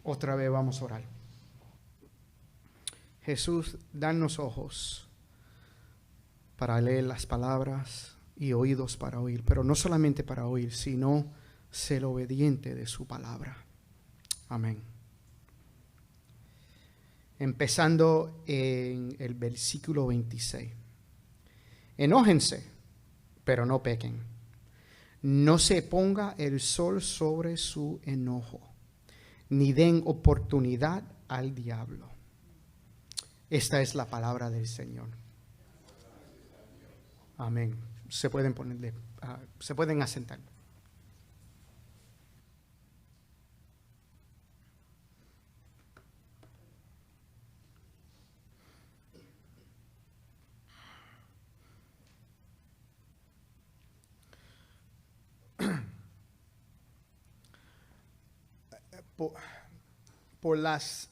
Otra vez vamos a orar. Jesús, danos ojos para leer las palabras y oídos para oír, pero no solamente para oír, sino ser obediente de su palabra. Amén. Empezando en el versículo 26. Enójense, pero no pequen. No se ponga el sol sobre su enojo, ni den oportunidad al diablo. Esta es la palabra del Señor. Amén. Se pueden se pueden asentar. Por las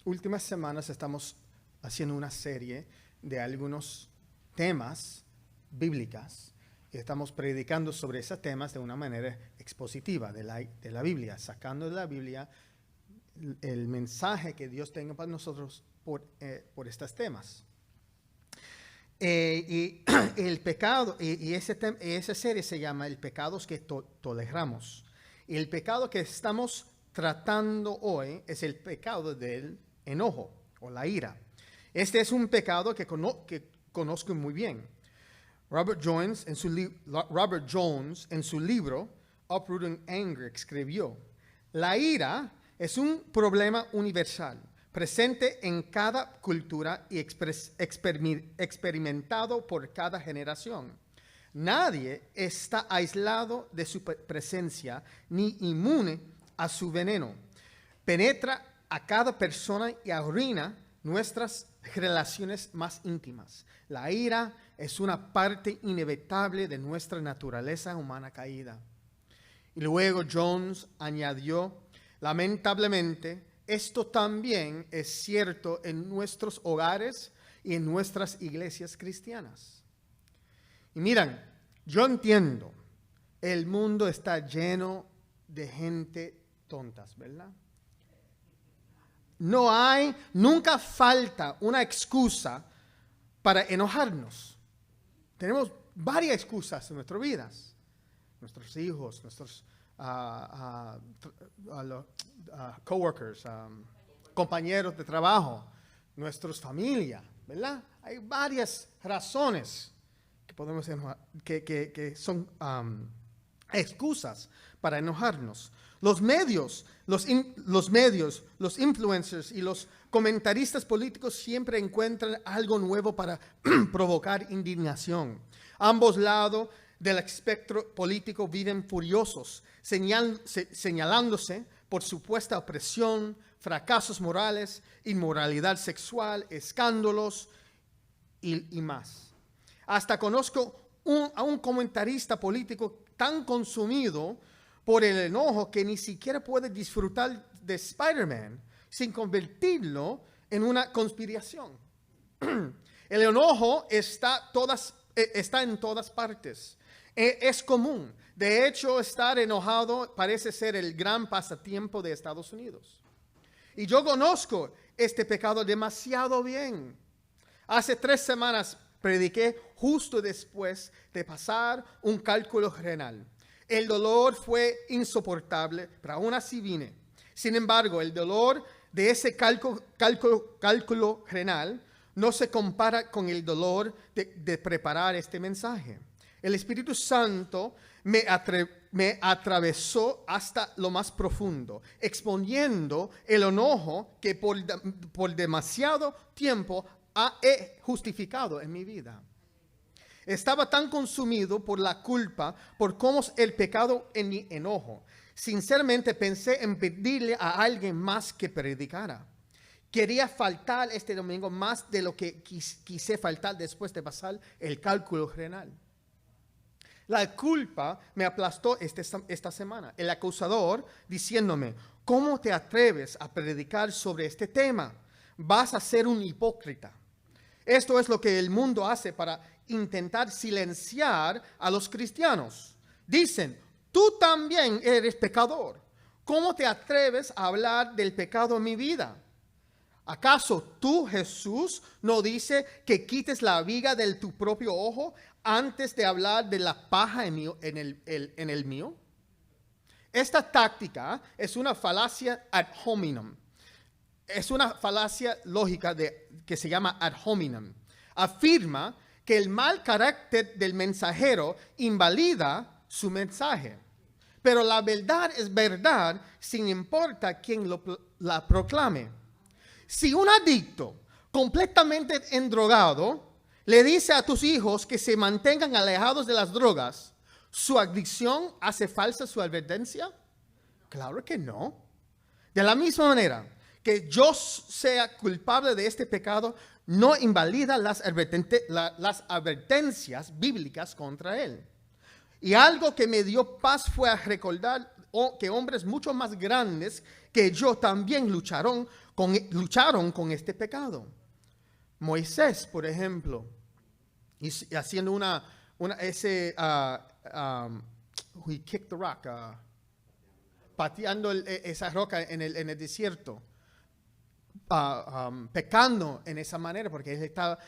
últimas semanas estamos haciendo una serie de algunos temas bíblicas y estamos predicando sobre esos temas de una manera expositiva de la Biblia, sacando de la Biblia el mensaje que Dios tenga para nosotros por estos temas. Y el pecado, y esa serie se llama El pecados que toleramos. Y el pecado que estamos tratando hoy es el pecado del enojo o la ira. Este es un pecado que conozco muy bien. Robert Jones, en su libro Uprooting Anger, escribió: la ira es un problema universal, presente en cada cultura y experimentado por cada generación. Nadie está aislado de su presencia ni inmune a su veneno. Penetra a cada persona y arruina nuestras relaciones más íntimas. La ira es una parte inevitable de nuestra naturaleza humana caída. Y luego Jones añadió: lamentablemente, esto también es cierto en nuestros hogares y en nuestras iglesias cristianas. Y miren, yo entiendo, el mundo está lleno de gente tontas, ¿verdad? Nunca falta una excusa para enojarnos. Tenemos varias excusas en nuestras vidas. Nuestros hijos, nuestros coworkers, compañeros de trabajo, nuestras familias, ¿verdad? Hay varias razones que podemos enojar, que son excusas para enojarnos. Los medios, los influencers y los comentaristas políticos siempre encuentran algo nuevo para provocar indignación. Ambos lados del espectro político viven furiosos, señalándose por supuesta opresión, fracasos morales, inmoralidad sexual, escándalos y más. Hasta conozco a un comentarista político tan consumido por el enojo que ni siquiera puede disfrutar de Spider-Man sin convertirlo en una conspiración. El enojo está en todas partes. Es común. De hecho, estar enojado parece ser el gran pasatiempo de Estados Unidos. Y yo conozco este pecado demasiado bien. Hace 3 semanas prediqué justo después de pasar un cálculo renal. El dolor fue insoportable, pero aún así vine. Sin embargo, el dolor de ese cálculo renal no se compara con el dolor de preparar este mensaje. El Espíritu Santo me atravesó hasta lo más profundo, exponiendo el enojo que por demasiado tiempo he justificado en mi vida. Estaba tan consumido por la culpa, por cómo es el pecado en mi enojo. Sinceramente pensé en pedirle a alguien más que predicara. Quería faltar este domingo más de lo que quise faltar después de pasar el cálculo renal. La culpa me aplastó esta semana. El acusador diciéndome: ¿cómo te atreves a predicar sobre este tema? Vas a ser un hipócrita. Esto es lo que el mundo hace para intentar silenciar a los cristianos. Dicen: tú también eres pecador. ¿Cómo te atreves a hablar del pecado en mi vida? ¿Acaso tú, Jesús, no dice que quites la viga de tu propio ojo antes de hablar de la paja en el mío? Esta táctica es una falacia ad hominem. Es una falacia lógica que se llama ad hominem. Afirma que el mal carácter del mensajero invalida su mensaje. Pero la verdad es verdad sin importar quién la proclame. Si un adicto completamente endrogado le dice a tus hijos que se mantengan alejados de las drogas, ¿su adicción hace falsa su advertencia? Claro que no. De la misma manera que yo sea culpable de este pecado, no invalida las advertencias bíblicas contra él. Y algo que me dio paz fue a recordar que hombres mucho más grandes que yo también lucharon con este pecado. Moisés, por ejemplo, haciendo he kicked the rock, pateando esa roca en el desierto, pecando en esa manera, porque él estaba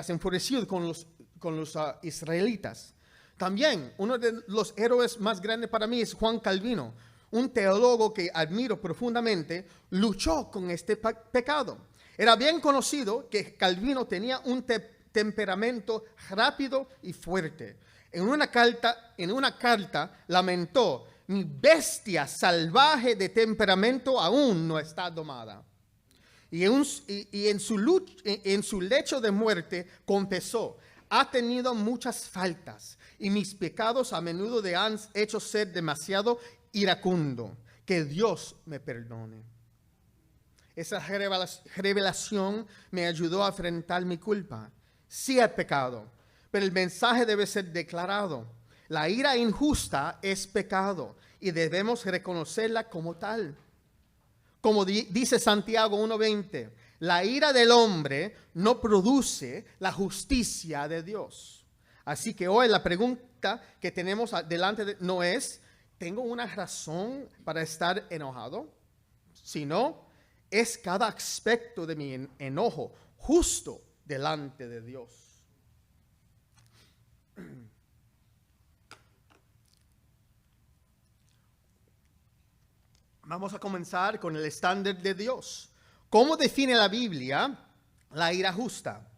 enfurecido con los israelitas. También uno de los héroes más grandes para mí es Juan Calvino, un teólogo que admiro profundamente. Luchó con este pecado. Era bien conocido que Calvino tenía un temperamento rápido y fuerte. En una carta lamentó: mi bestia salvaje de temperamento aún no está domada. Y en su lecho de muerte confesó: ha tenido muchas faltas y mis pecados a menudo le han hecho ser demasiado iracundo. Que Dios me perdone. Esa revelación me ayudó a enfrentar mi culpa. Sí he pecado, pero el mensaje debe ser declarado. La ira injusta es pecado y debemos reconocerla como tal. Como dice Santiago 1:20, la ira del hombre no produce la justicia de Dios. Así que hoy la pregunta que tenemos delante no es: ¿tengo una razón para estar enojado? Sino, ¿es cada aspecto de mi enojo justo delante de Dios? Vamos a comenzar con el estándar de Dios. ¿Cómo define la Biblia la ira justa?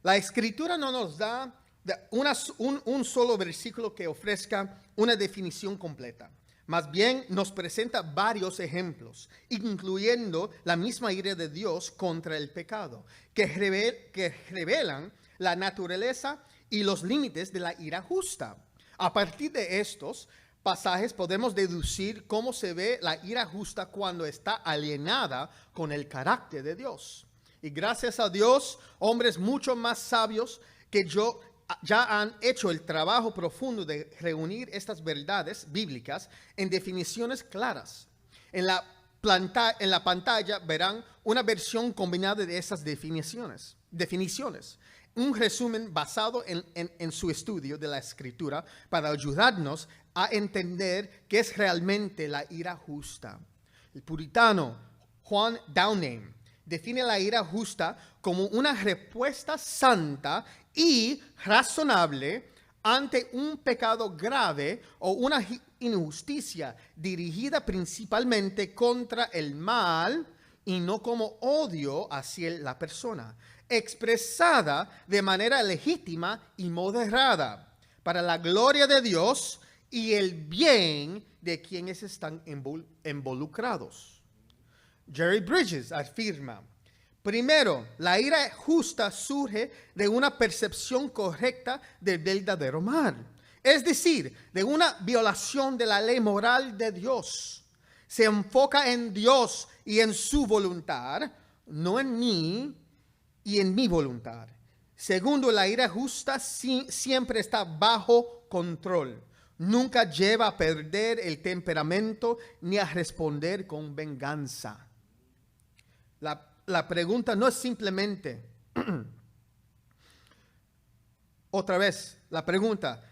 La Escritura no nos da un solo versículo que ofrezca una definición completa. Más bien nos presenta varios ejemplos, incluyendo la misma ira de Dios contra el pecado, que revelan la naturaleza y los límites de la ira justa. A partir de estos pasajes podemos deducir cómo se ve la ira justa cuando está alienada con el carácter de Dios. Y gracias a Dios, hombres mucho más sabios que yo ya han hecho el trabajo profundo de reunir estas verdades bíblicas en definiciones claras. En la pantalla verán una versión combinada de esas definiciones. Un resumen basado en su estudio de la Escritura para ayudarnos a entender qué es realmente la ira justa. El puritano John Downey define la ira justa como una respuesta santa y razonable ante un pecado grave o una injusticia dirigida principalmente contra el mal y no como odio hacia la persona, expresada de manera legítima y moderada para la gloria de Dios y el bien de quienes están involucrados. Jerry Bridges afirma: primero, la ira justa surge de una percepción correcta del verdadero mal, es decir, de una violación de la ley moral de Dios. Se enfoca en Dios y en su voluntad, no en mí y en mi voluntad. Segundo, la ira justa siempre está bajo control. Nunca lleva a perder el temperamento ni a responder con venganza. La pregunta no es simplemente, otra vez, la pregunta,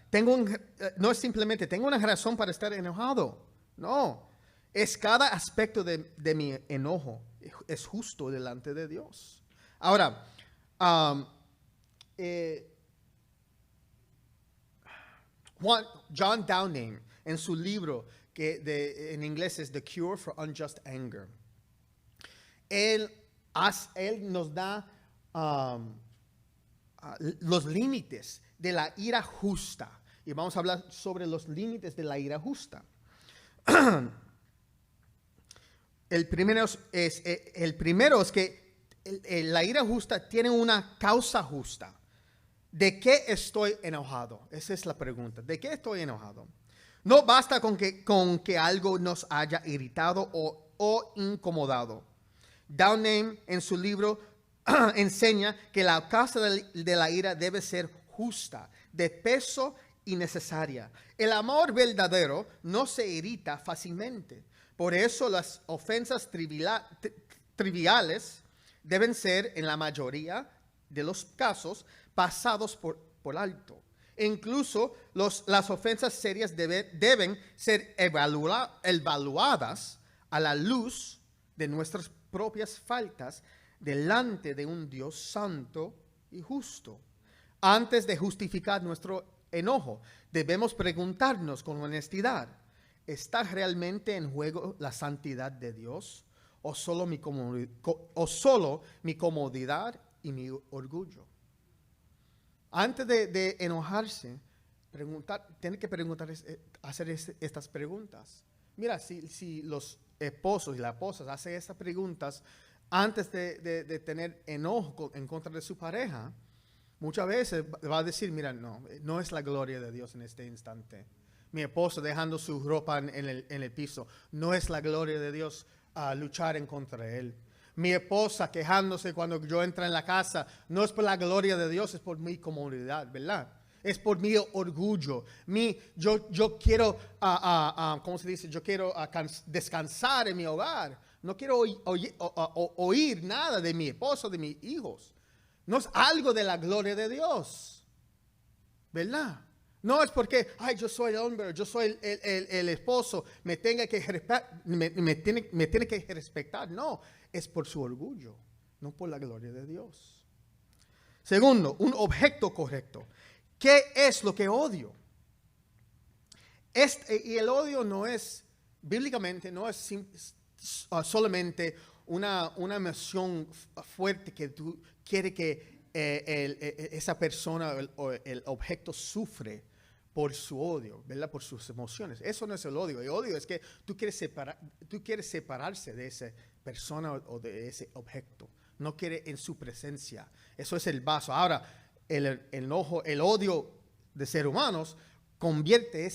no es simplemente, ¿tengo una razón para estar enojado? No, es cada aspecto de mi enojo. Es justo delante de Dios. Ahora, John Downing, en su libro, que en inglés es The Cure for Unjust Anger, él nos da los límites de la ira justa. Y vamos a hablar sobre los límites de la ira justa. El primero es que la ira justa tiene una causa justa. ¿De qué estoy enojado? Esa es la pregunta. ¿De qué estoy enojado? No basta con que algo nos haya irritado o incomodado. Downing en su libro enseña que la causa de la ira debe ser justa, de peso y necesaria. El amor verdadero no se irrita fácilmente. Por eso las ofensas triviales deben ser, en la mayoría de los casos, pasados por alto. E incluso las ofensas serias deben ser evaluadas a la luz de nuestras propias faltas delante de un Dios santo y justo. Antes de justificar nuestro enojo, debemos preguntarnos con honestidad: ¿está realmente en juego la santidad de Dios o solo mi comodidad y mi orgullo? Antes de enojarse, tiene que hacer estas preguntas. Mira, si los esposos y las esposas hacen estas preguntas antes de tener enojo en contra de su pareja, muchas veces va a decir: mira, no es la gloria de Dios en este instante. Mi esposo dejando su ropa en el piso, no es la gloria de Dios luchar en contra de él. Mi esposa quejándose cuando yo entro en la casa, no es por la gloria de Dios, es por mi comodidad, ¿verdad? Es por mi orgullo. Yo quiero, ¿cómo se dice? Yo quiero descansar en mi hogar. No quiero oír nada de mi esposo, de mis hijos. No es algo de la gloria de Dios, ¿verdad? No es porque, yo soy el hombre, yo soy el esposo, me tiene que respetar. No, es por su orgullo, no por la gloria de Dios. Segundo, un objeto correcto. ¿Qué es lo que odio? Y el odio no es, bíblicamente, no es solamente una emoción fuerte que tú quieres que esa persona o el objeto sufre por su odio, ¿verdad? Por sus emociones. Eso no es el odio. El odio es que tú quieres separarse de esa persona o de ese objeto. No quiere en su presencia. Eso es el vaso. Ahora, el odio de seres humanos convierte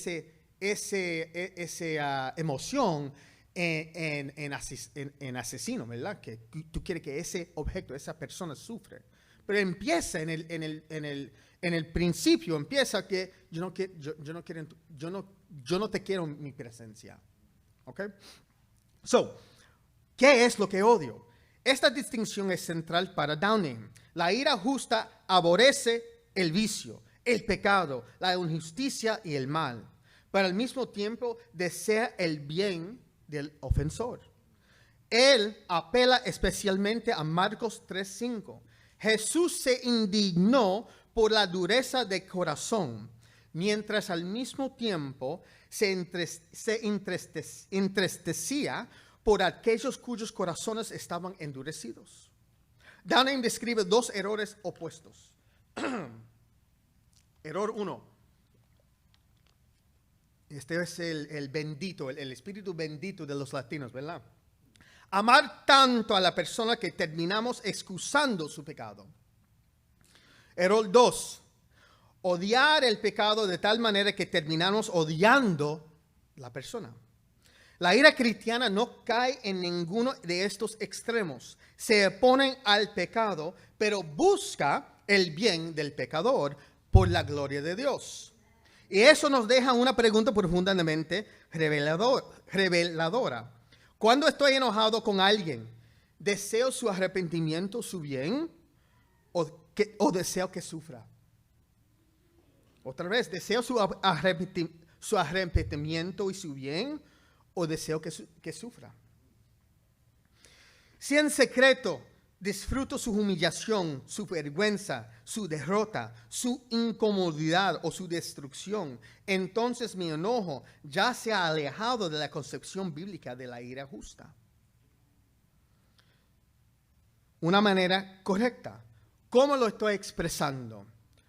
esa emoción en asesino, ¿verdad? Que tú quieres que ese objeto, esa persona sufre. Pero empieza en el principio, empieza que yo no te quiero en mi presencia. ¿Ok? ¿Qué es lo que odio? Esta distinción es central para Downing. La ira justa aborrece el vicio, el pecado, la injusticia y el mal, pero al mismo tiempo desea el bien del ofensor. Él apela especialmente a Marcos 3:5. Jesús se indignó por la dureza de corazón, mientras al mismo tiempo se entristecía por aquellos cuyos corazones estaban endurecidos. Downing describe dos errores opuestos. Error 1. Este es el bendito, el espíritu bendito de los latinos, ¿verdad? Amar tanto a la persona que terminamos excusando su pecado. Error 2. Odiar el pecado de tal manera que terminamos odiando la persona. La ira cristiana no cae en ninguno de estos extremos. Se oponen al pecado, pero busca el bien del pecador por la gloria de Dios. Y eso nos deja una pregunta profundamente reveladora. Cuando estoy enojado con alguien, ¿deseo su arrepentimiento, su bien, o deseo que sufra? Otra vez, ¿deseo su arrepentimiento y su bien, o deseo que sufra. Si en secreto disfruto su humillación, su vergüenza, su derrota, su incomodidad o su destrucción, entonces mi enojo ya se ha alejado de la concepción bíblica de la ira justa. Una manera correcta. ¿Cómo lo estoy expresando?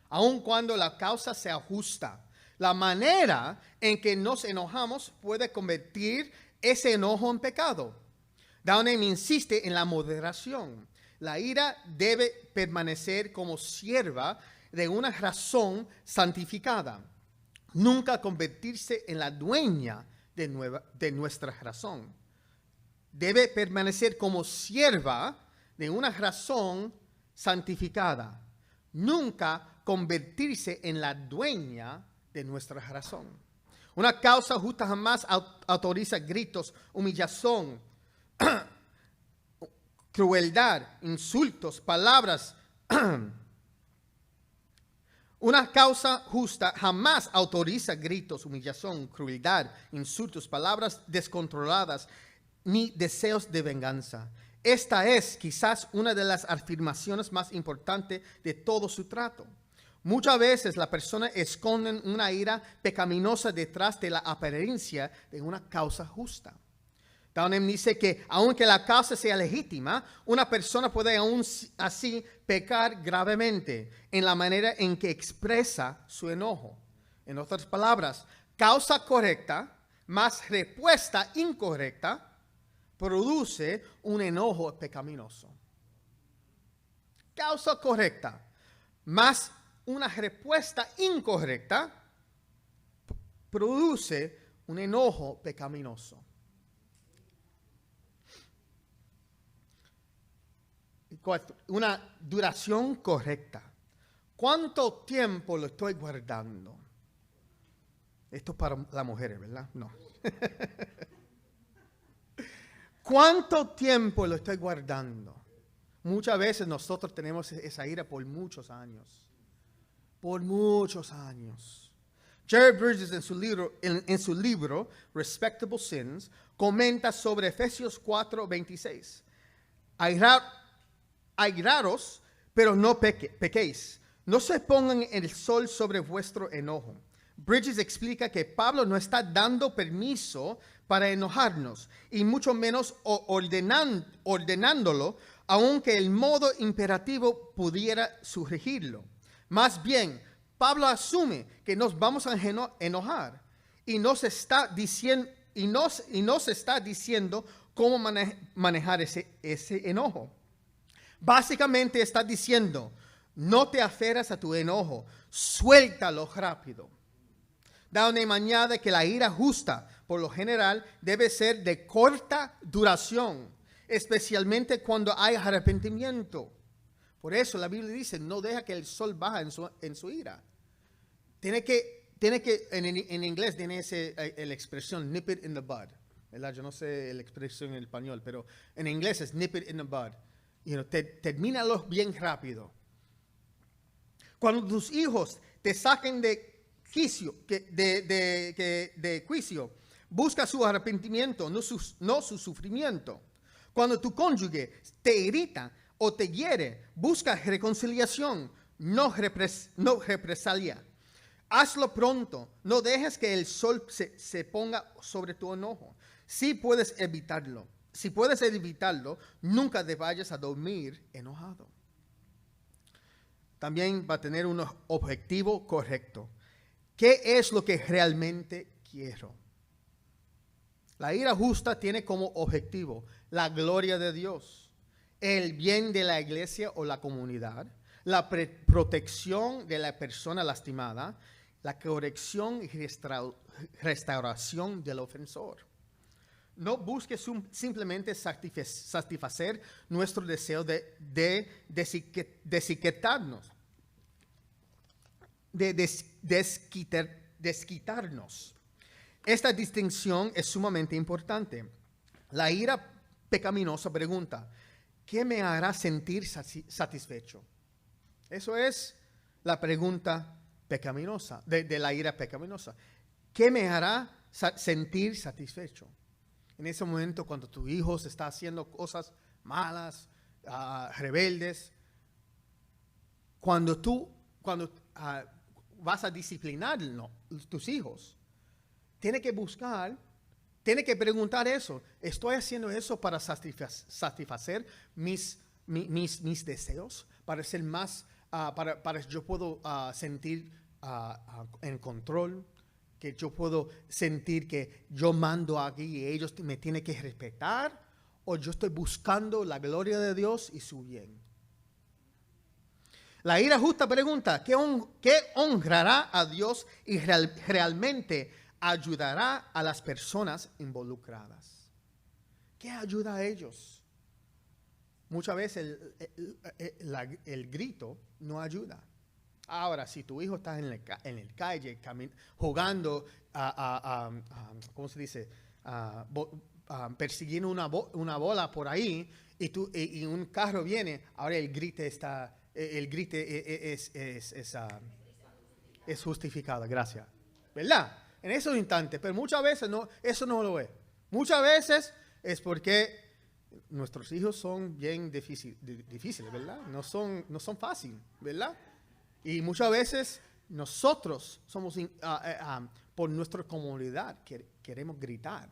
Aun cuando la causa sea justa. La manera en que nos enojamos puede convertir ese enojo en pecado. Downing insiste en la moderación. La ira debe permanecer como sierva de una razón santificada. Nunca convertirse en la dueña de nuestra razón. Debe permanecer como sierva de una razón santificada. Nunca convertirse en la dueña de nuestra razón. Una causa justa jamás autoriza gritos, humillación, crueldad, insultos, palabras. Una causa justa jamás autoriza gritos, humillación, crueldad, insultos, palabras descontroladas, ni deseos de venganza. Esta es quizás una de las afirmaciones más importantes de todo su trato. Muchas veces la persona esconde una ira pecaminosa detrás de la apariencia de una causa justa. Downing dice que aunque la causa sea legítima, una persona puede aún así pecar gravemente en la manera en que expresa su enojo. En otras palabras, causa correcta más respuesta incorrecta produce un enojo pecaminoso. Causa correcta más una respuesta incorrecta produce un enojo pecaminoso. Una duración correcta. ¿Cuánto tiempo lo estoy guardando? Esto es para las mujeres, ¿verdad? No. ¿Cuánto tiempo lo estoy guardando? Muchas veces nosotros tenemos esa ira por muchos años. Por muchos años. Jerry Bridges en su libro Respectable Sins comenta sobre Efesios 4:26. Airaros, pero no pequéis. No se pongan el sol sobre vuestro enojo. Bridges explica que Pablo no está dando permiso para enojarnos y mucho menos ordenándolo, aunque el modo imperativo pudiera sugerirlo. Más bien, Pablo asume que nos vamos a enojar y nos está diciendo cómo manejar ese enojo. Básicamente está diciendo, no te aferras a tu enojo, suéltalo rápido. Downing añade que la ira justa, por lo general, debe ser de corta duración, especialmente cuando hay arrepentimiento. Por eso la Biblia dice, no deja que el sol baje en su ira. Tiene que en inglés tiene la expresión nip it in the bud. ¿Verdad? Yo no sé la expresión en español, pero en inglés es nip it in the bud. Termínalo bien rápido. Cuando tus hijos te saquen de juicio, busca su arrepentimiento, no su sufrimiento. Cuando tu cónyuge te irrita o te hiere, busca reconciliación, no represalia. Hazlo pronto, no dejes que el sol se ponga sobre tu enojo. Si puedes evitarlo, nunca te vayas a dormir enojado. También va a tener un objetivo correcto. ¿Qué es lo que realmente quiero? La ira justa tiene como objetivo la gloria de Dios, el bien de la iglesia o la comunidad, la protección de la persona lastimada, la corrección y restauración del ofensor. No busques simplemente satisfacer nuestro deseo de desquitarnos. Desquitarnos. Esta distinción es sumamente importante. La ira pecaminosa pregunta, ¿qué me hará sentir satisfecho? Eso es la pregunta pecaminosa, de la ira pecaminosa. ¿Qué me hará sentir satisfecho? En ese momento cuando tu hijo se está haciendo cosas malas, rebeldes, cuando vas a disciplinar tus hijos, tienes que buscar, tienes que preguntar eso. ¿Estoy haciendo eso para satisfacer mis deseos? Para ser más, para yo puedo sentir en control, que yo puedo sentir que yo mando aquí y ellos me tienen que respetar, o yo estoy buscando la gloria de Dios y su bien. La ira justa pregunta, ¿qué honrará a Dios y realmente ayudará a las personas involucradas? ¿Qué ayuda a ellos? Muchas veces el grito no ayuda. Ahora, si tu hijo está en el calle jugando, ¿cómo se dice? Persiguiendo una bola por ahí y un carro viene, ahora el grito es justificado, gracias. ¿Verdad? En esos instantes, pero muchas veces eso no lo es. Muchas veces es porque nuestros hijos son bien difíciles, ¿verdad? No son fáciles, ¿verdad? Y muchas veces nosotros somos, por nuestra comunidad, queremos gritar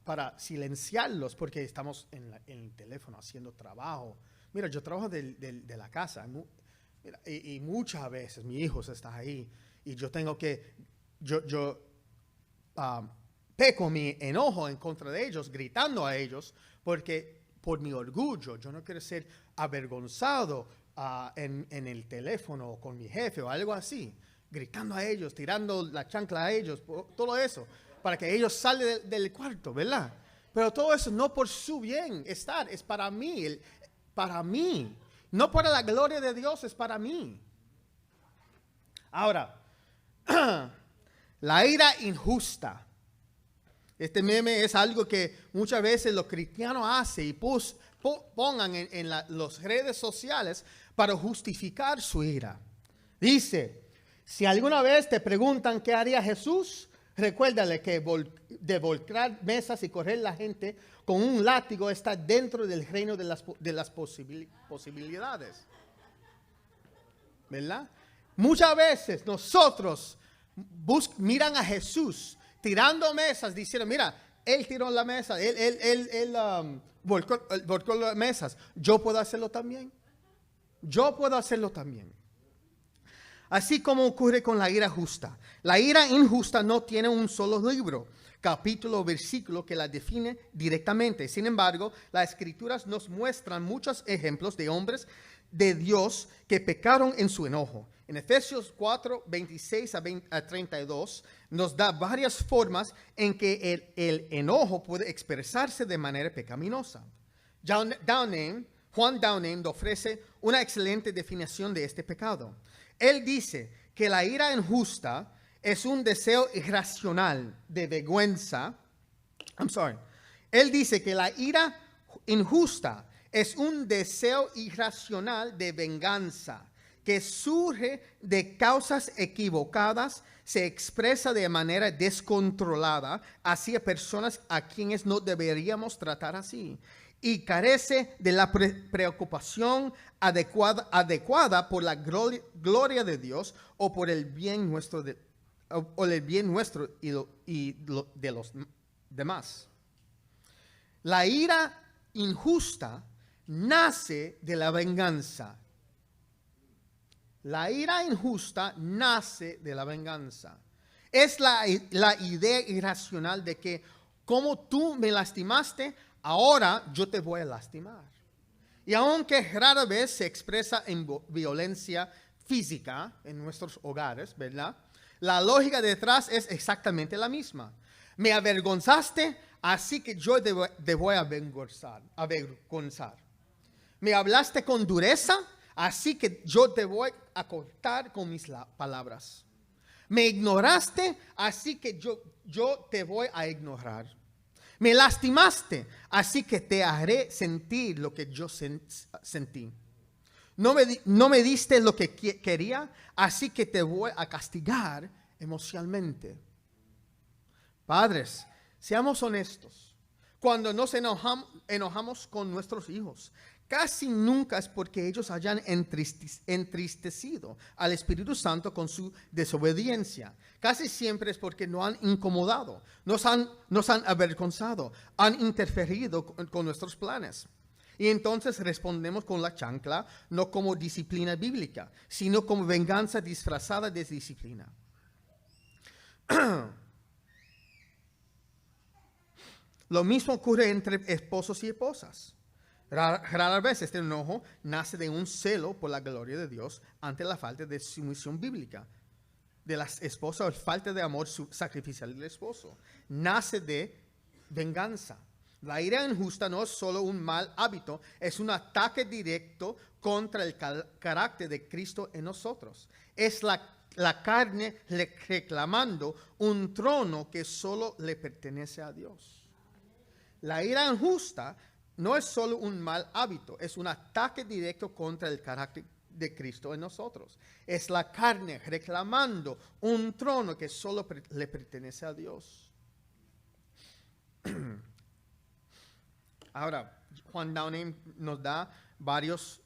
para silenciarlos porque estamos en el teléfono haciendo trabajo. Mira, yo trabajo de la casa y muchas veces mi hijo está ahí y yo tengo que, peco mi enojo en contra de ellos, gritando a ellos, porque por mi orgullo, yo no quiero ser avergonzado en el teléfono con mi jefe o algo así, gritando a ellos, tirando la chancla a ellos, todo eso, para que ellos salgan del cuarto, ¿verdad? Pero todo eso no por su bienestar, es para mí, no para la gloria de Dios, es para mí. Ahora, la ira injusta. Este meme es algo que muchas veces los cristianos hacen y pongan en las redes sociales para justificar su ira. Dice, si alguna vez te preguntan qué haría Jesús, recuérdale que de volcar mesas y correr la gente con un látigo está dentro del reino de las posibilidades. ¿Verdad? Muchas veces nosotros miran a Jesús tirando mesas, diciendo, mira, él tiró la mesa, él volcó las mesas. Yo puedo hacerlo también. Así como ocurre con la ira justa. La ira injusta no tiene un solo libro, capítulo o versículo que la define directamente. Sin embargo, las Escrituras nos muestran muchos ejemplos de hombres de Dios que pecaron en su enojo. En Efesios 4, 26 a 32 nos da varias formas en que el enojo puede expresarse de manera pecaminosa. Juan Downing ofrece una excelente definición de este pecado. Él dice que la ira injusta es un deseo irracional de vergüenza. Él dice que la ira injusta es un deseo irracional de venganza que surge de causas equivocadas, se expresa de manera descontrolada hacia personas a quienes no deberíamos tratar así y carece de la preocupación adecuada por la gloria de Dios o por el bien nuestro y de los demás. La ira injusta nace de la venganza. La ira injusta nace de la venganza. Es la idea irracional de que como tú me lastimaste, ahora yo te voy a lastimar. Y aunque rara vez se expresa en violencia física en nuestros hogares, ¿verdad? La lógica detrás es exactamente la misma. Me avergonzaste, así que yo te voy a avergonzar. Me hablaste con dureza, así que yo te voy a cortar con mis palabras. Me ignoraste, así que yo te voy a ignorar. Me lastimaste, así que te haré sentir lo que yo sentí. No me diste lo que quería, así que te voy a castigar emocionalmente. Padres, Seamos honestos. Cuando nos enojamos con nuestros hijos, casi nunca es porque ellos hayan entristecido al Espíritu Santo con su desobediencia. Casi siempre es porque nos han incomodado, nos han avergonzado, han interferido con nuestros planes. Y entonces respondemos con la chancla, no como disciplina bíblica, sino como venganza disfrazada de disciplina. Lo mismo ocurre entre esposos y esposas. Rara vez este enojo nace de un celo por la gloria de Dios ante la falta de sumisión bíblica de la esposa o falta de amor sacrificial del esposo. Nace de venganza. La ira injusta no es solo un mal hábito, es un ataque directo contra el carácter de Cristo en nosotros. Es la carne reclamando un trono que solo le pertenece a Dios. La ira injusta no es solo un mal hábito, es un ataque directo contra el carácter de Cristo en nosotros. Es la carne reclamando un trono que solo le pertenece a Dios. Ahora, Juan Downing nos da varias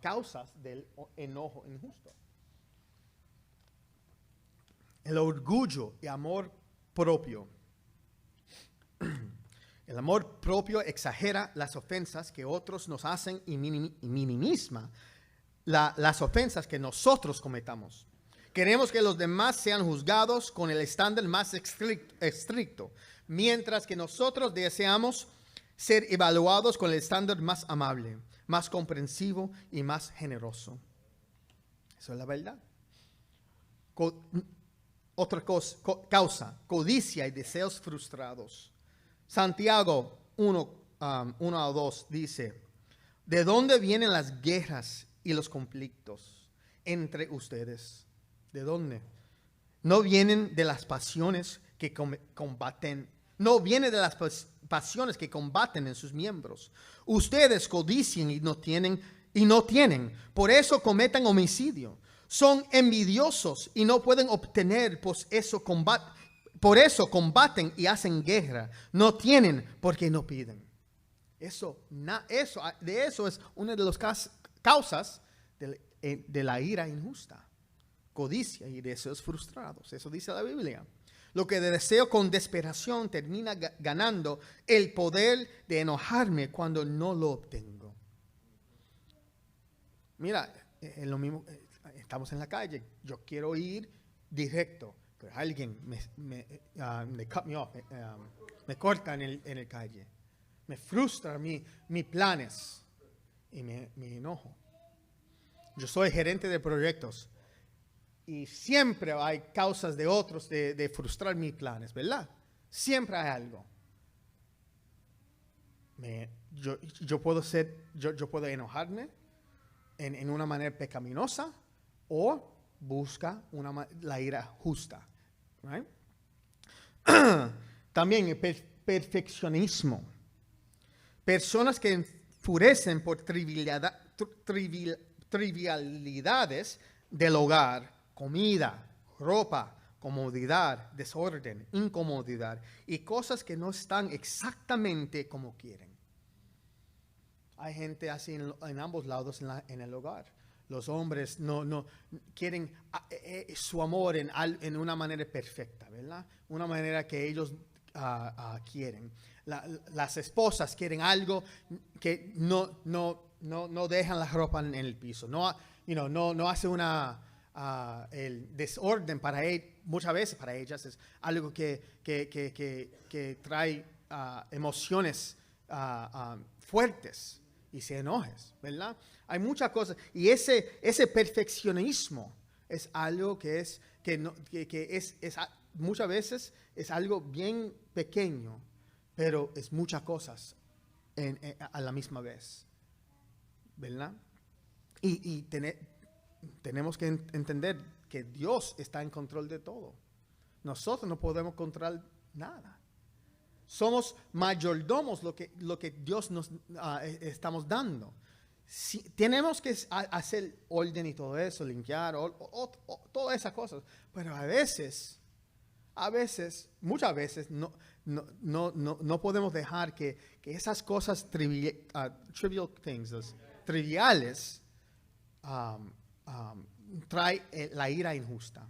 causas del enojo injusto. El orgullo y amor propio. El amor propio exagera las ofensas que otros nos hacen y minimiza las ofensas que nosotros cometamos. Queremos que los demás sean juzgados con el estándar más estricto, mientras que nosotros deseamos ser evaluados con el estándar más amable, más comprensivo y más generoso. Eso es la verdad. Otra causa, codicia y deseos frustrados. Santiago 1 a 2 dice, ¿de dónde vienen las guerras y los conflictos entre ustedes? ¿De dónde? No vienen de las pasiones que combaten, no vienen de las pasiones que combaten en sus miembros. Ustedes codician y no tienen, por eso cometan homicidio. Son envidiosos y no pueden obtener, por eso combaten y hacen guerra. No tienen porque no piden. Eso es una de las causas de la ira injusta. Codicia y deseos frustrados. Eso dice la Biblia. Lo que deseo con desesperación termina ganando el poder de enojarme cuando no lo obtengo. Mira, es lo mismo. Estamos en la calle. Yo quiero ir directo. Pero alguien me cut me off, me corta en el calle. Me frustra mis planes y me enojo. Yo soy gerente de proyectos y siempre hay causas de otros de frustrar mis planes, ¿verdad? Siempre hay algo. Yo puedo enojarme en una manera pecaminosa o busca la ira justa. Right? También el perfeccionismo. Personas que enfurecen por trivialidades del hogar, comida, ropa, comodidad, desorden, incomodidad y cosas que no están exactamente como quieren. Hay gente así en ambos lados en el hogar. Los hombres no quieren su amor en una manera perfecta, ¿verdad? Una manera que ellos quieren. Las esposas quieren algo que no dejan la ropa en el piso. No hace el desorden para muchas veces para ellas es algo que trae emociones fuertes y se enojes, ¿verdad? Hay muchas cosas y ese perfeccionismo es algo que es muchas veces es algo bien pequeño, pero es muchas cosas a la misma vez, ¿verdad? Y tenemos que entender que Dios está en control de todo. Nosotros no podemos controlar nada. Somos mayordomos lo que Dios nos estamos dando. Tenemos que hacer orden y todo eso, limpiar, todas esas cosas. Pero muchas veces, no no podemos dejar que esas cosas trivial things, triviales, trae la ira injusta.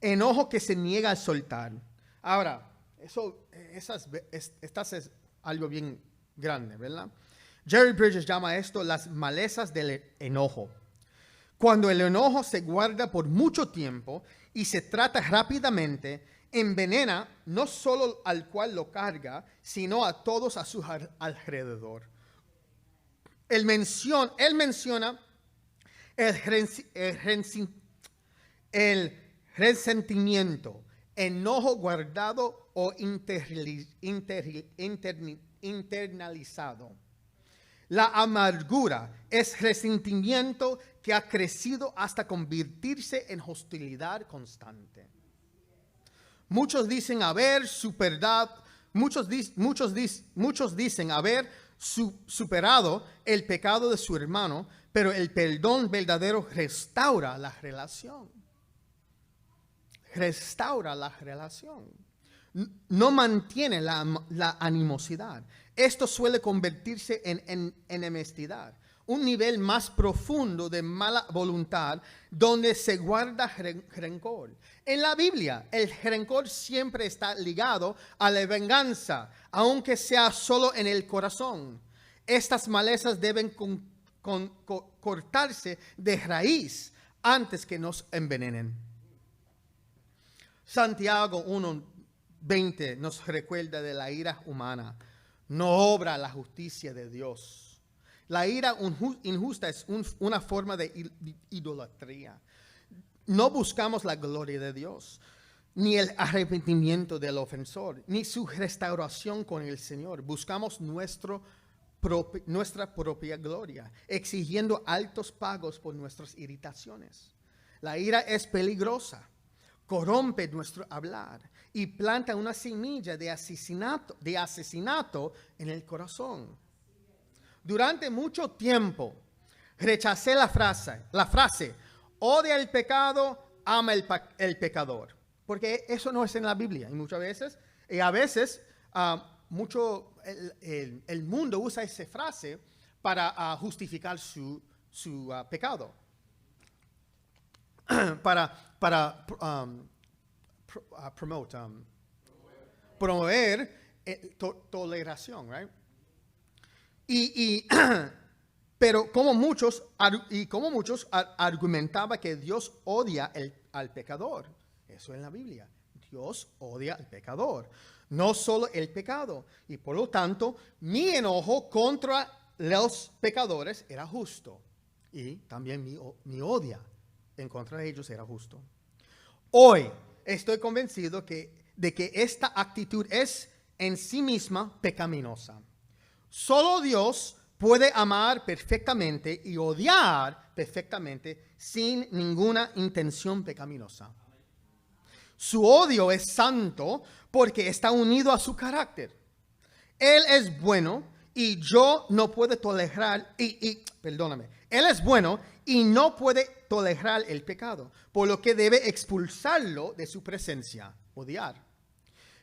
Enojo que se niega a soltar. Ahora, estas es algo bien grande, ¿verdad? Jerry Bridges llama esto las malezas del enojo. Cuando el enojo se guarda por mucho tiempo y se trata rápidamente, envenena no solo al cual lo carga, sino a todos a su alrededor. Él menciona el resentimiento, enojo guardado o internalizado. La amargura es resentimiento que ha crecido hasta convertirse en hostilidad constante. Muchos dicen haber superado el pecado de su hermano, pero el perdón verdadero restaura la relación. No mantiene la animosidad. Esto suele convertirse en enemistad, un nivel más profundo de mala voluntad donde se guarda rencor. En la Biblia, el rencor siempre está ligado a la venganza, aunque sea solo en el corazón. Estas malezas deben cortarse de raíz antes que nos envenenen. Santiago 1:20 nos recuerda de la ira humana. No obra la justicia de Dios. La ira injusta es una forma de idolatría. No buscamos la gloria de Dios, ni el arrepentimiento del ofensor, ni su restauración con el Señor. Buscamos nuestra propia gloria, exigiendo altos pagos por nuestras irritaciones. La ira es peligrosa, corrompe nuestro hablar y planta una semilla de asesinato en el corazón. Durante mucho tiempo rechacé la frase odia el pecado, ama el pecador, porque eso no es en la Biblia y a veces el mundo usa esa frase para justificar su pecado, promover toleración, right? Pero como muchos argumentaba que Dios odia al pecador. Eso en la Biblia. Dios odia al pecador, no solo el pecado. Y por lo tanto, mi enojo contra los pecadores era justo. Y también mi odio en contra de ellos era justo. Hoy estoy convencido de que esta actitud es en sí misma pecaminosa. Solo Dios puede amar perfectamente y odiar perfectamente sin ninguna intención pecaminosa. Su odio es santo porque está unido a su carácter. Él es bueno y yo no puedo tolerar, Él es bueno y no puede tolerar el pecado, por lo que debe expulsarlo de su presencia, odiar.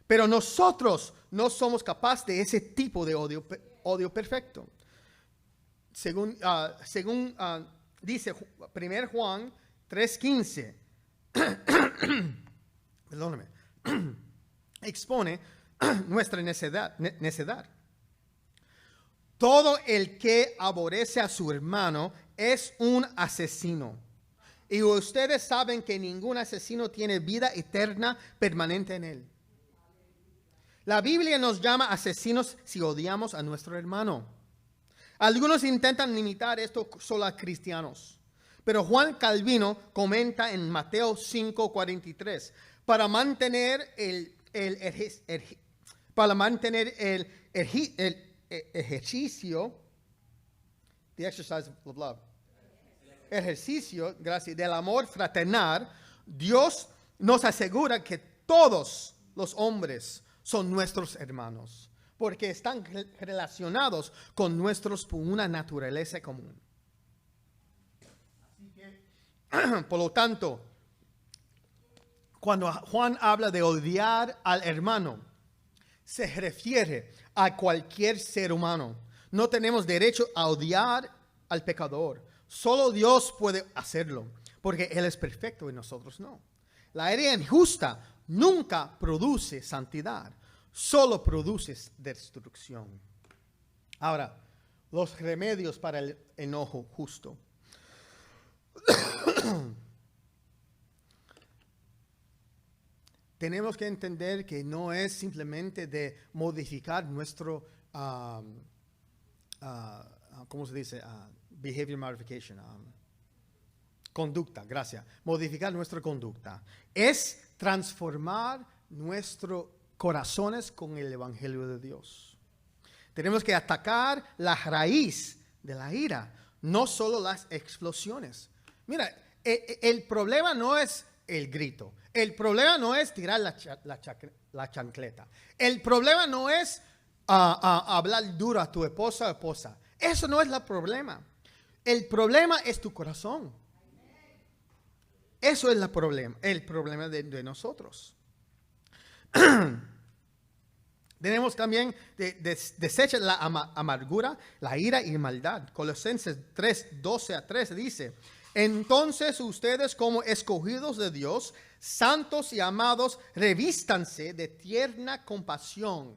Pero nosotros no somos capaces de ese tipo de odio perfecto. Según dice 1 Juan 3:15, perdóname, expone nuestra necedad. Todo el que aborrece a su hermano es un asesino. Y ustedes saben que ningún asesino tiene vida eterna permanente en él. La Biblia nos llama asesinos si odiamos a nuestro hermano. Algunos intentan limitar esto solo a cristianos. Pero Juan Calvino comenta en Mateo 5:43, para mantener el ejercicio, the exercise of love, ejercicio, gracias, del amor fraternal, Dios nos asegura que todos los hombres son nuestros hermanos, porque están relacionados con nosotros por una naturaleza común. Así que, por lo tanto, cuando Juan habla de odiar al hermano, se refiere a cualquier ser humano. No tenemos derecho a odiar al pecador. Solo Dios puede hacerlo, porque Él es perfecto y nosotros no. La ira injusta nunca produce santidad, solo produce destrucción. Ahora, los remedios para el enojo justo. Tenemos que entender que no es simplemente de modificar nuestro, ¿cómo se dice? Behavior modification. Conducta, gracias. Modificar nuestra conducta. Es transformar nuestros corazones con el Evangelio de Dios. Tenemos que atacar la raíz de la ira, no solo las explosiones. Mira, el problema no es el grito. El problema no es tirar la chancleta. El problema no es hablar duro a tu esposa o esposa. Eso no es el problema. El problema es tu corazón. Eso es el problema de nosotros. Tenemos también desecha la amargura, la ira y maldad. Colosenses 3, 12 a 13 dice: entonces ustedes, como escogidos de Dios, santos y amados, revístanse de tierna compasión,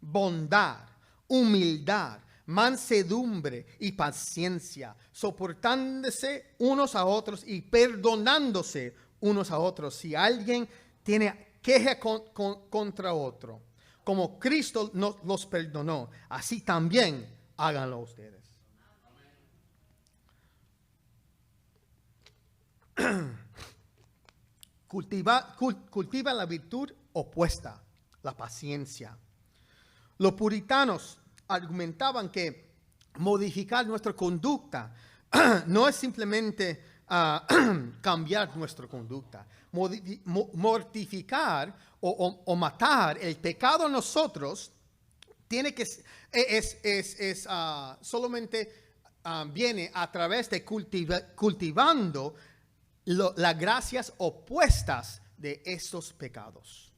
bondad, humildad, mansedumbre y paciencia, soportándose unos a otros y perdonándose unos a otros si alguien tiene queja contra otro. Como Cristo los perdonó, así también háganlo ustedes. Cultiva la virtud opuesta, la paciencia. Los puritanos argumentaban que modificar nuestra conducta no es simplemente cambiar nuestra conducta. Mortificar o matar el pecado en nosotros tiene que solamente viene a través de cultivando las gracias opuestas de estos pecados.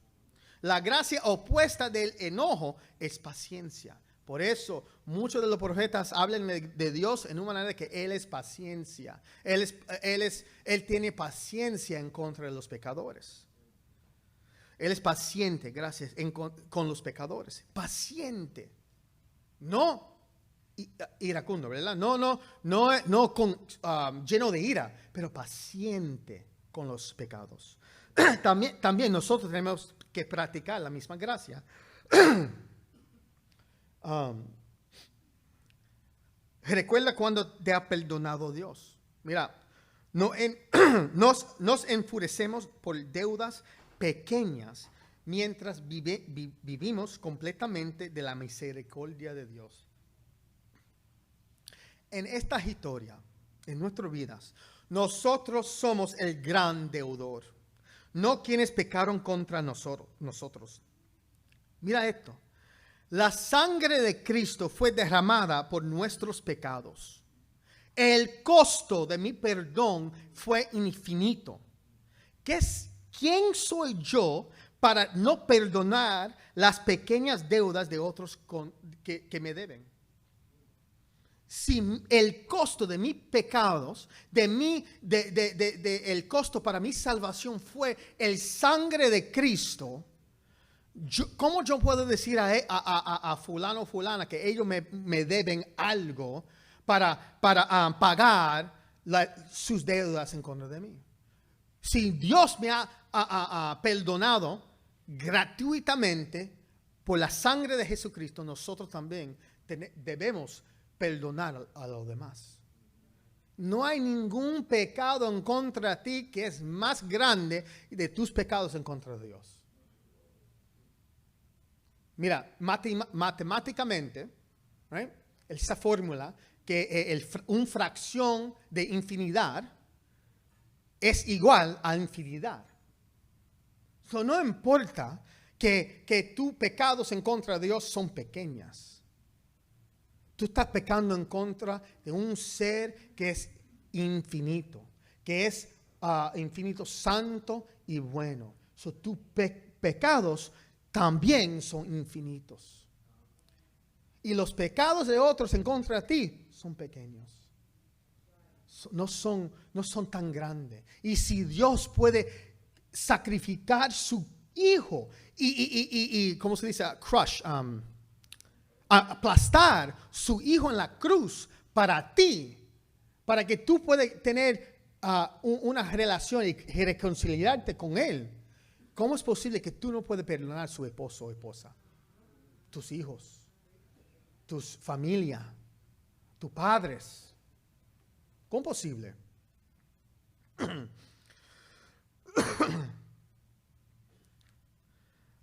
La gracia opuesta del enojo es paciencia. Por eso muchos de los profetas hablan de Dios en una manera que Él es paciencia. Él tiene paciencia en contra de los pecadores. Él es paciente, gracias, con los pecadores. Paciente. No iracundo, ¿verdad? No lleno de ira, pero paciente con los pecados. También nosotros tenemos que practicar la misma gracia. Recuerda cuando te ha perdonado Dios. Mira, nos enfurecemos por deudas pequeñas mientras vivimos completamente de la misericordia de Dios. En esta historia, en nuestras vidas, nosotros somos el gran deudor, no quienes pecaron contra nosotros. Mira esto. La sangre de Cristo fue derramada por nuestros pecados. El costo de mi perdón fue infinito. ¿Quién soy yo para no perdonar las pequeñas deudas de otros que me deben? Si el costo de mis pecados, el costo para mi salvación fue el sangre de Cristo, ¿cómo yo puedo decir a fulano o fulana que ellos me deben algo para pagar sus deudas en contra de mí? Si Dios me ha perdonado gratuitamente por la sangre de Jesucristo, nosotros también debemos perdonar a los demás. No hay ningún pecado en contra de ti que es más grande de tus pecados en contra de Dios. Mira, matemáticamente, right, esa fórmula que una fracción de infinidad es igual a infinidad. So, no importa que tus pecados en contra de Dios son pequeñas. Tú estás pecando en contra de un ser que es infinito, que es infinito, santo y bueno. So, tus pecados también son infinitos. Y los pecados de otros en contra de ti son pequeños. No son tan grandes. Y si Dios puede sacrificar su hijo y ¿cómo se dice? Crush, aplastar su hijo en la cruz para ti, para que tú puedas tener una relación y reconciliarte con él. ¿Cómo es posible que tú no puedes perdonar a su esposo o esposa? Tus hijos, tus familia, tus padres. ¿Cómo es posible?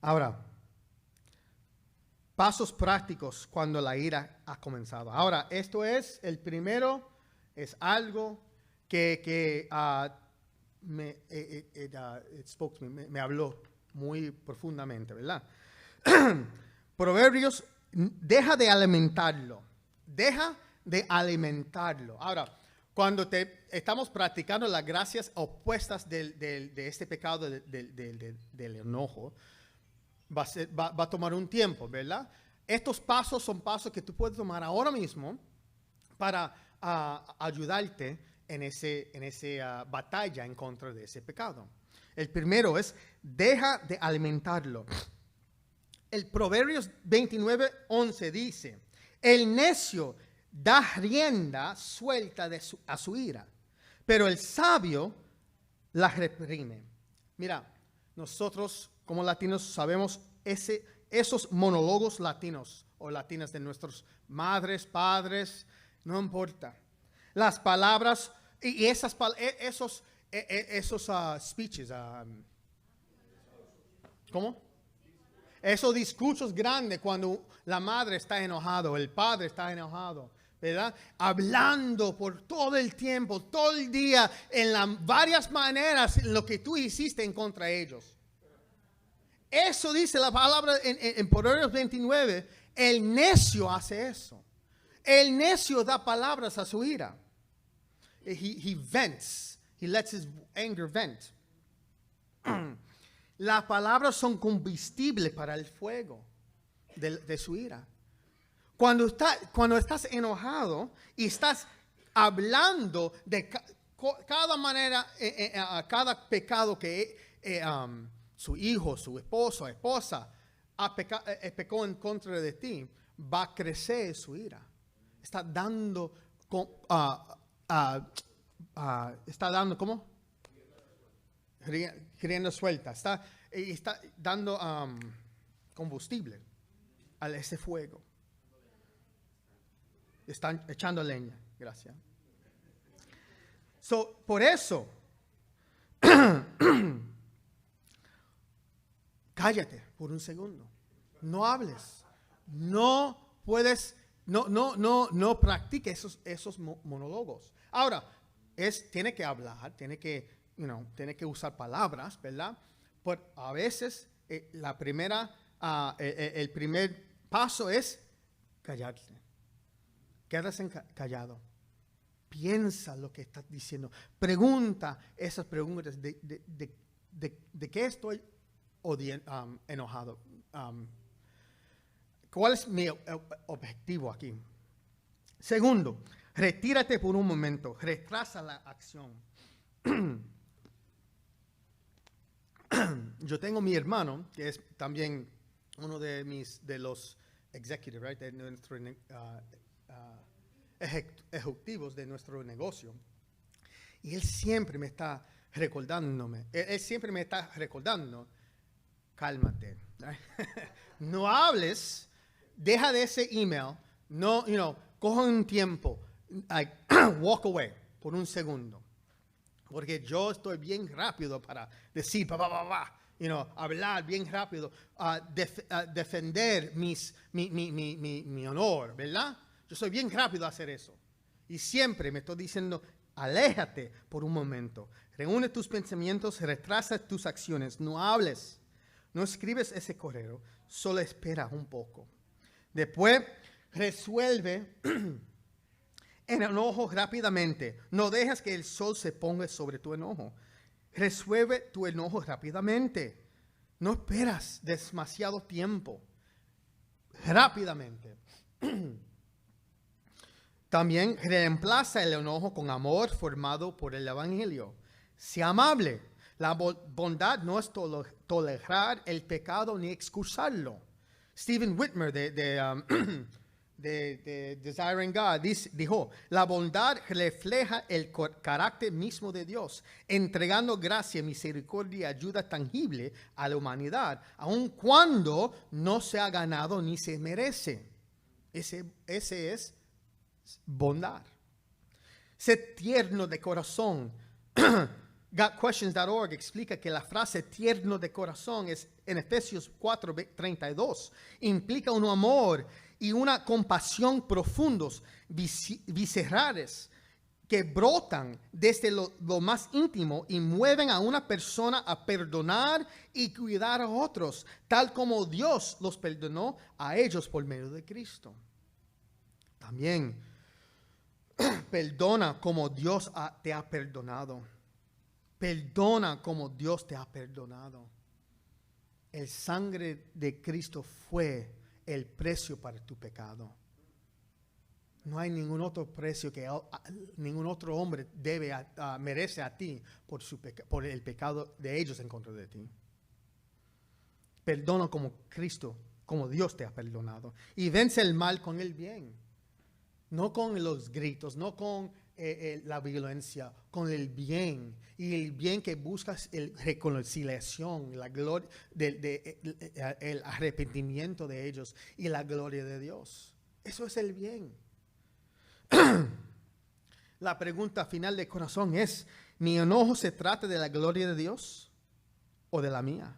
Ahora, pasos prácticos cuando la ira ha comenzado. Ahora, esto es, el primero es algo que me habló muy profundamente, ¿verdad? Proverbios, deja de alimentarlo. Ahora, cuando estamos practicando las gracias opuestas de este pecado del enojo, va a tomar un tiempo, ¿verdad? Estos pasos son pasos que tú puedes tomar ahora mismo para ayudarte en esa batalla en contra de ese pecado. El primero es, deja de alimentarlo. El Proverbios 29:11 dice, el necio da rienda suelta a su ira, pero el sabio la reprime. Mira, nosotros como latinos sabemos esos monólogos latinos o latinas de nuestros madres, padres, no importa. Las palabras y esos speeches, ¿cómo? Esos discursos grandes cuando la madre está enojada o el padre está enojado, ¿verdad? Hablando por todo el tiempo, todo el día, en varias maneras, lo que tú hiciste en contra de ellos. Eso dice la palabra en Proverbios 29. El necio hace eso. El necio da palabras a su ira. He vents. He lets his anger vent. Las palabras son combustible para el fuego de su ira. Cuando estás enojado y estás hablando de cada manera, cada pecado que su hijo, su esposo, esposa pecó en contra de ti, va a crecer su ira. Está dando, ¿cómo? Rienda suelta. Está dando combustible a ese fuego. Están echando leña. Gracias. Por eso, cállate por un segundo. No hables. No puedes, no practiques esos monólogos. Ahora, tiene que hablar, tiene que usar palabras, ¿verdad? Pero a veces el primer paso es callarte. Quédate callado. Piensa lo que estás diciendo. Pregunta esas preguntas de qué estoy enojado. ¿Cuál es mi objetivo aquí? Segundo, retírate por un momento. Retrasa la acción. Yo tengo mi hermano, que es también uno de los executives, right, de nuestro ejecutivos de nuestro negocio. Y él siempre me está recordándome. Él siempre me está recordando, cálmate. No hables, deja de ese email, coge un tiempo, walk away por un segundo. Porque yo estoy bien rápido para decir, hablar bien rápido, defender mi honor, ¿verdad? Yo soy bien rápido a hacer eso. Y siempre me estoy diciendo, aléjate por un momento. Reúne tus pensamientos, retrasa tus acciones. No hables. No escribes ese correo. Solo espera un poco. Después, resuelve en enojo rápidamente. No dejes que el sol se ponga sobre tu enojo. Resuelve tu enojo rápidamente. No esperas demasiado tiempo. Rápidamente. También reemplaza el enojo con amor formado por el Evangelio. Sea amable. La bondad no es tolerar el pecado ni excusarlo. Stephen Whitmer de Desiring God dijo, la bondad refleja el carácter mismo de Dios, entregando gracia, misericordia y ayuda tangible a la humanidad, aun cuando no se ha ganado ni se merece. Ese es bondad. Ser tierno de corazón. GotQuestions.org explica que la frase tierno de corazón es en Efesios 4:32. Implica un amor y una compasión profundos, viscerales, que brotan desde lo más íntimo y mueven a una persona a perdonar y cuidar a otros, tal como Dios los perdonó a ellos por medio de Cristo. También perdona como Dios te ha perdonado. Perdona como Dios te ha perdonado. El sangre de Cristo fue el precio para tu pecado. No hay ningún otro precio que ningún otro hombre merece a ti por el pecado de ellos en contra de ti. Perdona como Cristo, como Dios te ha perdonado. Y vence el mal con el bien. No con los gritos, no con la violencia, con el bien. Y el bien que buscas, la reconciliación, la gloria, el arrepentimiento de ellos y la gloria de Dios. Eso es el bien. La pregunta final del corazón es, ¿mi enojo se trata de la gloria de Dios o de la mía?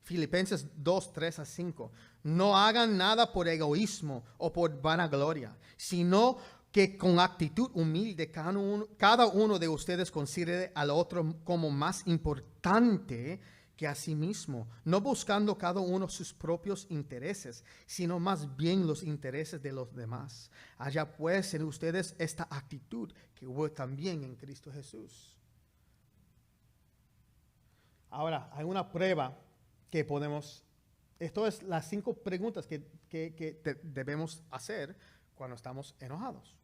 Filipenses 2:3-5. No hagan nada por egoísmo o por vanagloria, sino que con actitud humilde cada uno de ustedes considere al otro como más importante que a sí mismo, no buscando cada uno sus propios intereses, sino más bien los intereses de los demás. Haya pues en ustedes esta actitud que hubo también en Cristo Jesús. Ahora, hay una prueba que podemos, esto es las 5 preguntas que debemos hacer cuando estamos enojados.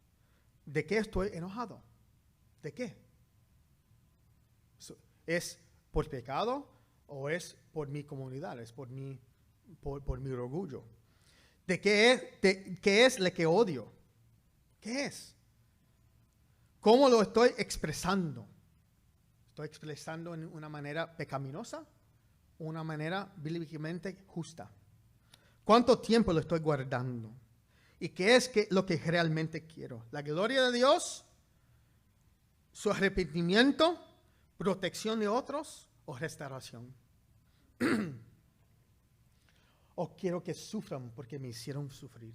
¿De qué estoy enojado? ¿De qué? ¿Es por pecado o es por mi comunidad? ¿Es por mi orgullo? ¿De qué es lo que odio? ¿Qué es? ¿Cómo lo estoy expresando? ¿Estoy expresando en una manera pecaminosa? ¿Una manera bíblicamente justa? ¿Cuánto tiempo lo estoy guardando? ¿Y qué es lo que realmente quiero? ¿La gloria de Dios? ¿Su arrepentimiento? ¿Protección de otros? ¿O restauración? ¿O quiero que sufran porque me hicieron sufrir?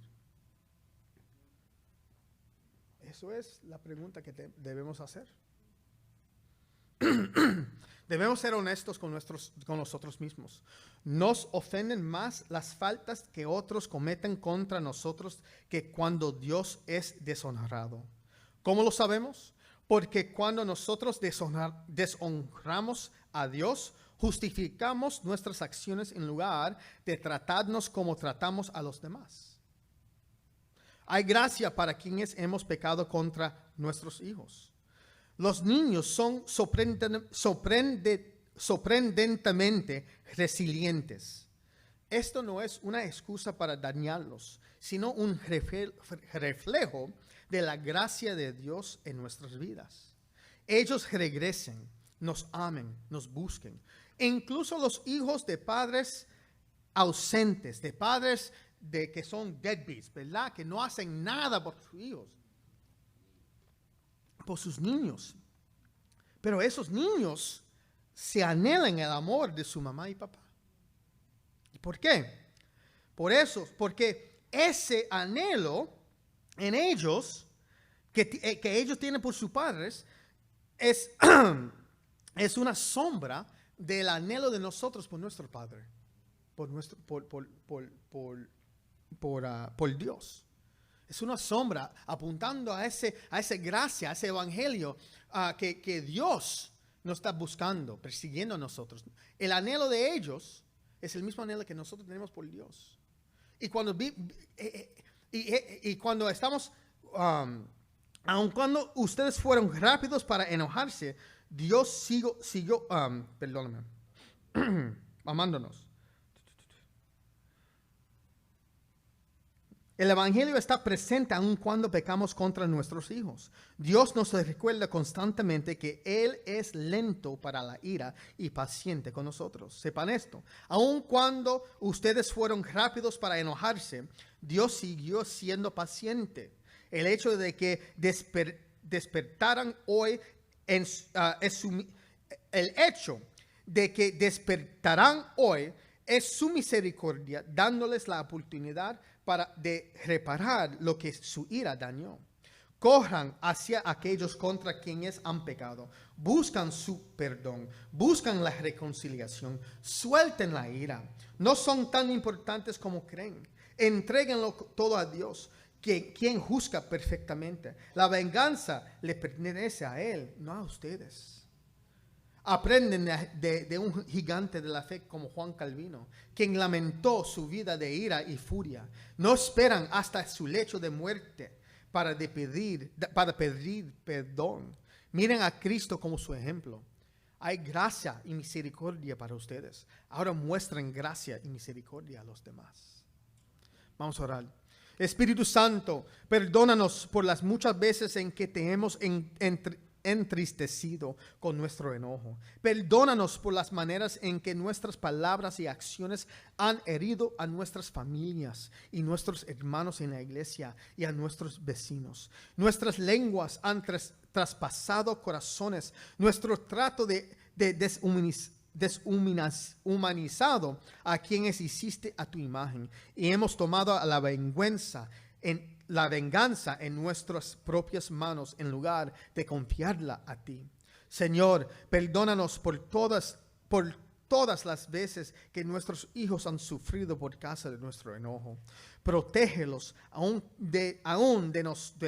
Eso es la pregunta que debemos hacer. Debemos ser honestos con nosotros mismos. Nos ofenden más las faltas que otros cometen contra nosotros que cuando Dios es deshonrado. ¿Cómo lo sabemos? Porque cuando nosotros deshonramos a Dios, justificamos nuestras acciones en lugar de tratarnos como tratamos a los demás. Hay gracia para quienes hemos pecado contra nuestros hijos. Los niños son sorprendentemente resilientes. Esto no es una excusa para dañarlos, sino un reflejo de la gracia de Dios en nuestras vidas. Ellos regresen, nos amen, nos busquen. E incluso los hijos de padres ausentes, de padres que son deadbeats, ¿verdad? Que no hacen nada por sus hijos, por sus niños. Pero esos niños se anhelan el amor de su mamá y papá. ¿Y por qué? Porque ese anhelo en ellos, que ellos tienen por sus padres, es una sombra del anhelo de nosotros por nuestro Padre, por Dios. Es una sombra apuntando a esa gracia, a ese evangelio que Dios nos está buscando, persiguiendo a nosotros. El anhelo de ellos es el mismo anhelo que nosotros tenemos por Dios. Y cuando estamos, aun cuando ustedes fueron rápidos para enojarse, Dios siguió amándonos. El evangelio está presente aun cuando pecamos contra nuestros hijos. Dios nos recuerda constantemente que Él es lento para la ira y paciente con nosotros. Sepan esto. Aun cuando ustedes fueron rápidos para enojarse, Dios siguió siendo paciente. El hecho de que despertaran hoy es su misericordia, dándoles la oportunidad de reparar lo que su ira dañó. Corran hacia aquellos contra quienes han pecado, buscan su perdón, buscan la reconciliación, suelten la ira. No son tan importantes como creen. Entréguenlo todo a Dios, quien juzga perfectamente. La venganza le pertenece a Él, no a ustedes. Aprenden de un gigante de la fe como Juan Calvino, quien lamentó su vida de ira y furia. No esperan hasta su lecho de muerte para pedir perdón. Miren a Cristo como su ejemplo. Hay gracia y misericordia para ustedes. Ahora muestren gracia y misericordia a los demás. Vamos a orar. Espíritu Santo, perdónanos por las muchas veces en que te hemos entristecido con nuestro enojo. Perdónanos por las maneras en que nuestras palabras y acciones han herido a nuestras familias y nuestros hermanos en la iglesia y a nuestros vecinos. Nuestras lenguas han traspasado corazones. Nuestro trato de deshumanizado a quienes hiciste a tu imagen, y hemos tomado la venganza en nuestras propias manos en lugar de confiarla a ti. Señor, perdónanos por todas las veces que nuestros hijos han sufrido por causa de nuestro enojo. Protégelos aún de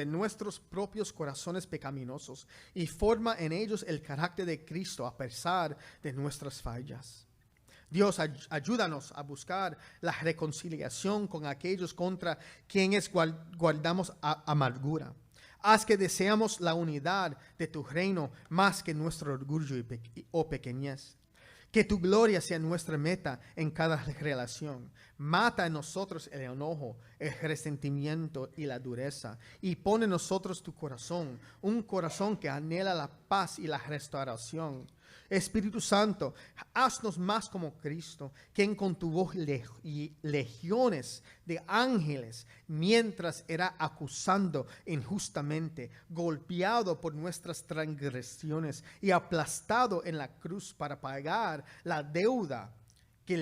nuestros propios corazones pecaminosos y forma en ellos el carácter de Cristo a pesar de nuestras fallas. Dios, ayúdanos a buscar la reconciliación con aquellos contra quienes guardamos amargura. Haz que deseamos la unidad de tu reino más que nuestro orgullo o pequeñez. Que tu gloria sea nuestra meta en cada relación. Mata en nosotros el enojo, el resentimiento y la dureza. Y pon en nosotros tu corazón, un corazón que anhela la paz y la restauración. Espíritu Santo, haznos más como Cristo, quien contuvo legiones de ángeles mientras era acusando injustamente, golpeado por nuestras transgresiones y aplastado en la cruz para pagar la deuda que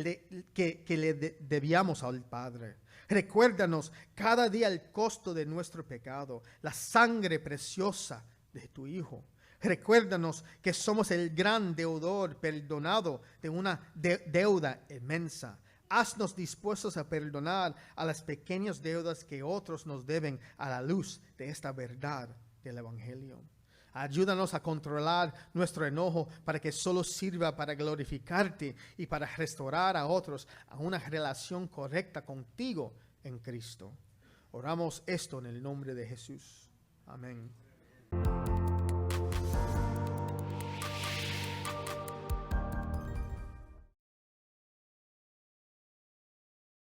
le debíamos al Padre. Recuérdanos cada día el costo de nuestro pecado, la sangre preciosa de tu Hijo. Recuérdanos que somos el gran deudor perdonado de una deuda inmensa. Haznos dispuestos a perdonar a las pequeñas deudas que otros nos deben a la luz de esta verdad del Evangelio. Ayúdanos a controlar nuestro enojo para que solo sirva para glorificarte y para restaurar a otros a una relación correcta contigo en Cristo. Oramos esto en el nombre de Jesús. Amén.